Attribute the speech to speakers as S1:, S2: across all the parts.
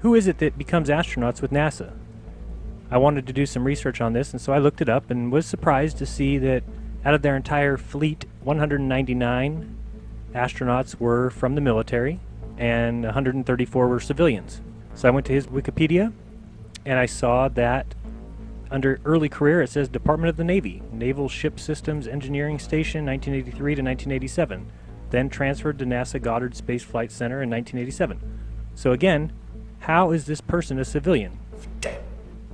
S1: who is it that becomes astronauts with NASA? I wanted to do some research on this, and so I looked it up and was surprised to see that out of their entire fleet, 199 astronauts were from the military and 134 were civilians. So I went to his Wikipedia and I saw that under early career it says Department of the Navy, Naval Ship Systems Engineering Station, 1983 to 1987. Then transferred to NASA Goddard Space Flight Center in 1987. So again, how is this person a civilian?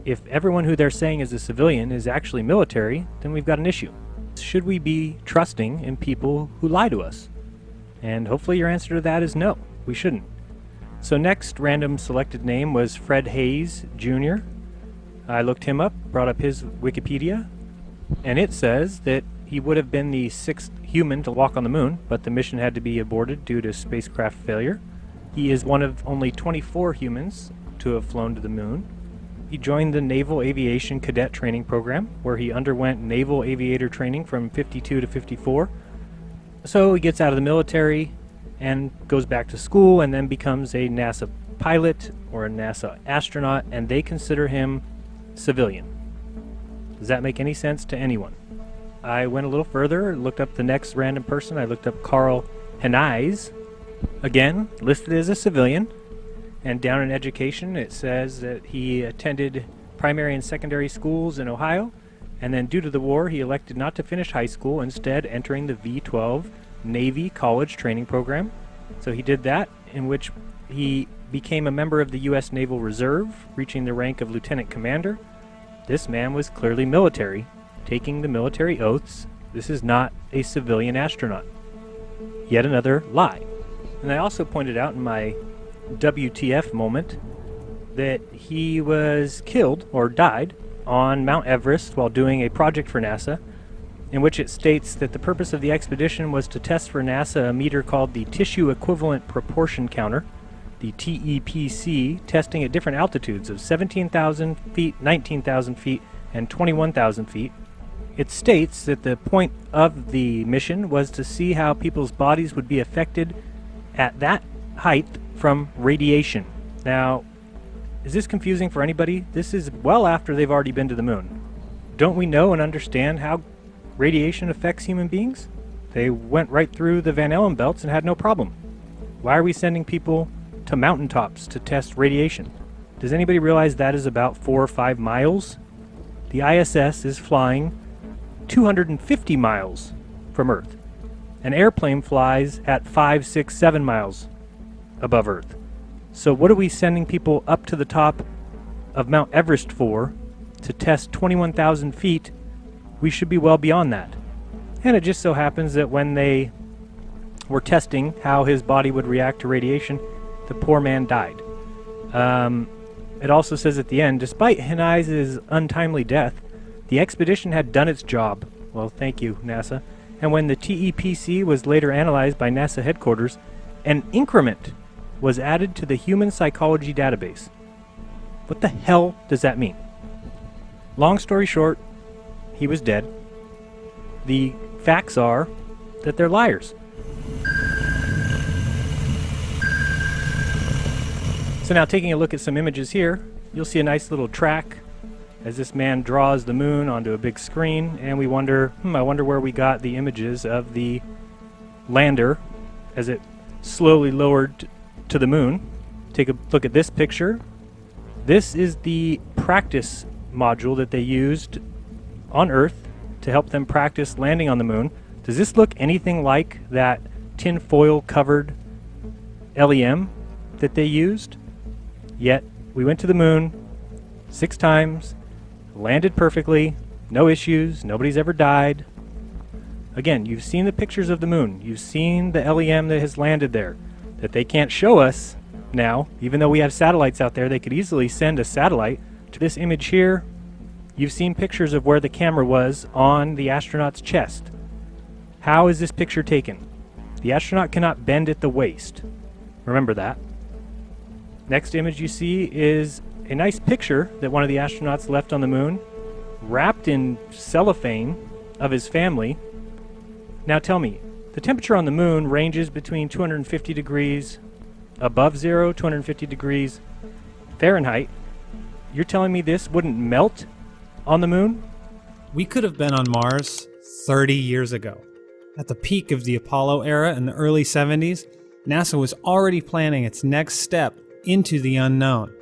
S1: If everyone who they're saying is a civilian is actually military, then we've got an issue. Should we be trusting in people who lie to us? And hopefully your answer to that is no, we shouldn't. So next random selected name was Fred Hayes Jr. I looked him up, brought up his Wikipedia, and it says that he would have been the 6th human to walk on the moon, but the mission had to be aborted due to spacecraft failure. He is one of only 24 humans to have flown to the moon. He joined the Naval Aviation Cadet Training Program, where he underwent naval aviator training from 52 to 54. So he gets out of the military and goes back to school and then becomes a NASA pilot or a NASA astronaut, and they consider him civilian. Does that make any sense to anyone? I went a little further, looked up the next random person. I looked up Carl Hennies, again listed as a civilian. And down in education, it says that he attended primary and secondary schools in Ohio, and then due to the war, he elected not to finish high school, instead entering the V-12 Navy College Training Program. So he did that, in which he became a member of the U.S. Naval Reserve, reaching the rank of lieutenant commander. This man was clearly military, taking the military oaths. This is not a civilian astronaut. Yet another lie. And I also pointed out in my WTF moment that he was killed or died on Mount Everest while doing a project for NASA, in which it states that the purpose of the expedition was to test for NASA a meter called the Tissue Equivalent Proportion Counter, the TEPC, testing at different altitudes of 17,000 feet, 19,000 feet, and 21,000 feet. It states that the point of the mission was to see how people's bodies would be affected at that height from radiation. Now, is this confusing for anybody? This is well after they've already been to the moon. Don't we know and understand how radiation affects human beings? They went right through the Van Allen belts and had no problem. Why are we sending people to mountaintops to test radiation? Does anybody realize that is about 4 or 5 miles? The ISS is flying 250 miles from Earth. An airplane flies at 5, 6, 7 miles above Earth. So what are we sending people up to the top of Mount Everest for? To test 21,000 feet? We should be well beyond that. And it just so happens that when they were testing how his body would react to radiation, the poor man died. It also says at the end, despite Hennies' untimely death, the expedition had done its job. Well, thank you, NASA. And when the TEPC was later analyzed by NASA headquarters, an increment was added to the human psychology database. What the hell does that mean? Long story short, he was dead. The facts are that they're liars. So now taking a look at some images here, you'll see a nice little track as this man draws the moon onto a big screen, and we wonder, I wonder where we got the images of the lander as it slowly lowered to the moon. Take a look at this picture. This is the practice module that they used on Earth to help them practice landing on the moon. Does this look anything like that tinfoil covered LEM that they used? Yet we went to the moon 6 times, landed perfectly, no issues, nobody's ever died. Again, you've seen the pictures of the moon. You've seen the LEM that has landed there, that they can't show us now. Even though we have satellites out there, they could easily send a satellite to this image here. You've seen pictures of where the camera was on the astronaut's chest. How is this picture taken? The astronaut cannot bend at the waist. Remember that. Next image you see is a nice picture that one of the astronauts left on the moon, wrapped in cellophane of his family. Now tell me, the temperature on the moon ranges between 250 degrees above zero, 250 degrees Fahrenheit. You're telling me this wouldn't melt on the moon?
S2: We could have been on Mars 30 years ago. At the peak of the Apollo era in the early 70s, NASA was already planning its next step into the unknown.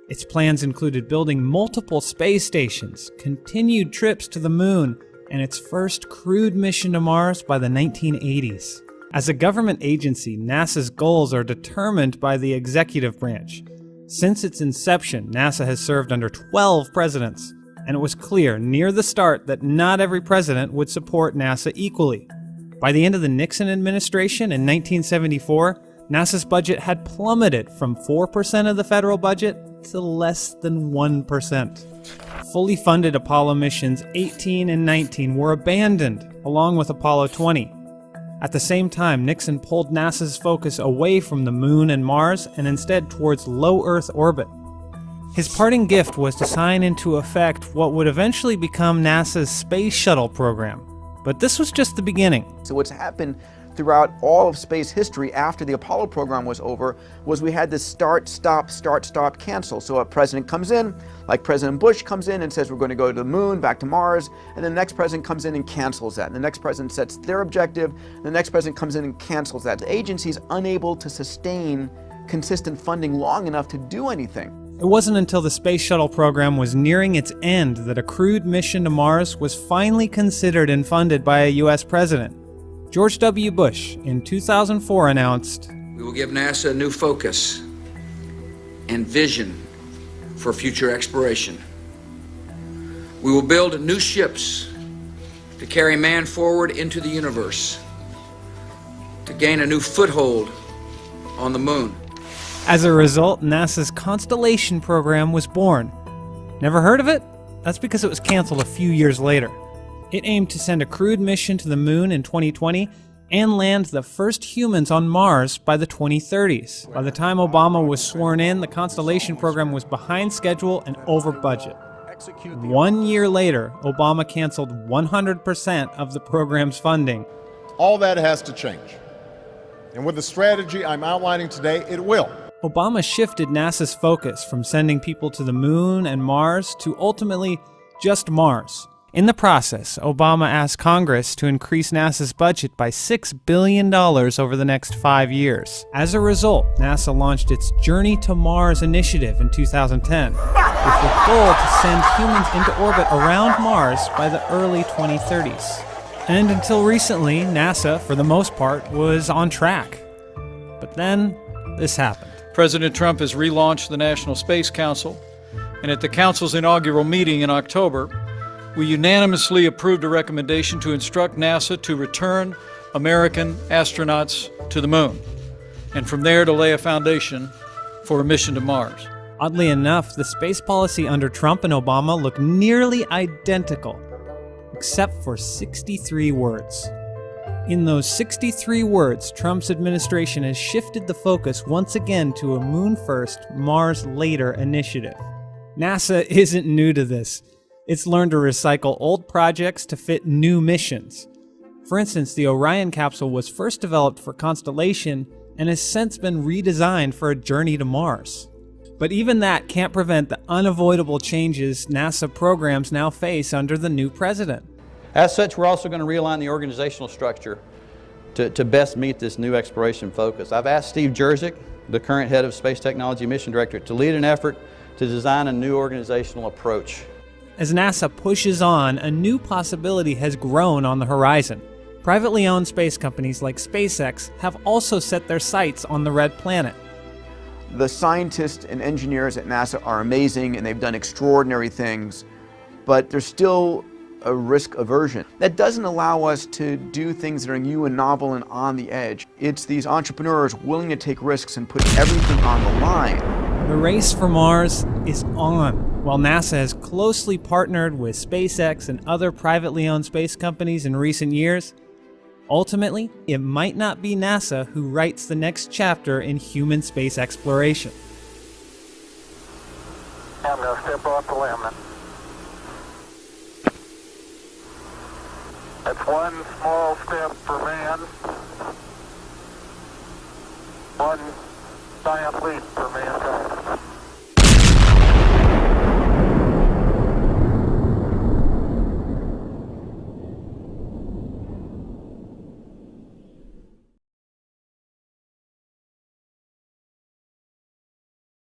S2: Its plans included building multiple space stations, continued trips to the moon, and its first crewed mission to Mars by the 1980s. As a government agency, NASA's goals are determined by the executive branch. Since its inception, NASA has served under 12 presidents, and it was clear near the start that not every president would support NASA equally. By the end of the Nixon administration in 1974, NASA's budget had plummeted from 4% of the federal budget to less than 1%. Fully funded Apollo missions 18 and 19 were abandoned, along with Apollo 20. At the same time, Nixon pulled NASA's focus away from the moon and Mars and instead towards low Earth orbit. His parting gift was to sign into effect what would eventually become NASA's Space Shuttle program. But this was just the beginning.
S3: So what's happened throughout all of space history after the Apollo program was over was we had this start, stop, cancel. So a president comes in, like President Bush comes in and says we're going to go to the moon, back to Mars, and then the next president comes in and cancels that. And the next president sets their objective, and the next president comes in and cancels that. The agency's unable to sustain consistent funding long enough to do anything.
S2: It wasn't until the Space Shuttle program was nearing its end that a crewed mission to Mars was finally considered and funded by a U.S. president. George W. Bush, in 2004, announced,
S4: "We will give NASA a new focus and vision for future exploration. We will build new ships to carry man forward into the universe, to gain a new foothold on the moon."
S2: As a result, NASA's Constellation program was born. Never heard of it? That's because it was canceled a few years later. It aimed to send a crewed mission to the moon in 2020 and land the first humans on Mars by the 2030s. By the time Obama was sworn in, the Constellation program was behind schedule and over budget. 1 year later, Obama canceled 100% of the program's funding.
S5: All that has to change. And with the strategy I'm outlining today, it will.
S2: Obama shifted NASA's focus from sending people to the moon and Mars to ultimately just Mars. In the process, Obama asked Congress to increase NASA's budget by $6 billion over the next 5 years. As a result, NASA launched its Journey to Mars initiative in 2010, with the goal to send humans into orbit around Mars by the early 2030s. And until recently, NASA, for the most part, was on track. But then, this happened.
S6: President Trump has relaunched the National Space Council, and at the Council's inaugural meeting in October, we unanimously approved a recommendation to instruct NASA to return American astronauts to the moon, and from there to lay a foundation for a mission to Mars.
S2: Oddly enough, the space policy under Trump and Obama looked nearly identical, except for 63 words. In those 63 words, Trump's administration has shifted the focus once again to a Moon First, Mars Later initiative. NASA isn't new to this. It's learned to recycle old projects to fit new missions. For instance, the Orion capsule was first developed for Constellation and has since been redesigned for a journey to Mars. But even that can't prevent the unavoidable changes NASA programs now face under the new president.
S7: As such, we're also going to realign the organizational structure to best meet this new exploration focus. I've asked Steve Jerzik, the current head of Space Technology Mission Directorate, to lead an effort to design a new organizational approach.
S2: As NASA pushes on, a new possibility has grown on the horizon. Privately owned space companies like SpaceX have also set their sights on the red planet.
S3: The scientists and engineers at NASA are amazing and they've done extraordinary things, but there's still a risk aversion. That doesn't allow us to do things that are new and novel and on the edge. It's these entrepreneurs willing to take risks and put everything on the line.
S2: The race for Mars is on. While NASA has closely partnered with SpaceX and other privately owned space companies in recent years, ultimately, it might not be NASA who writes the next chapter in human space exploration.
S8: I'm going to step off the limb. That's one small step for man, one giant leap for mankind.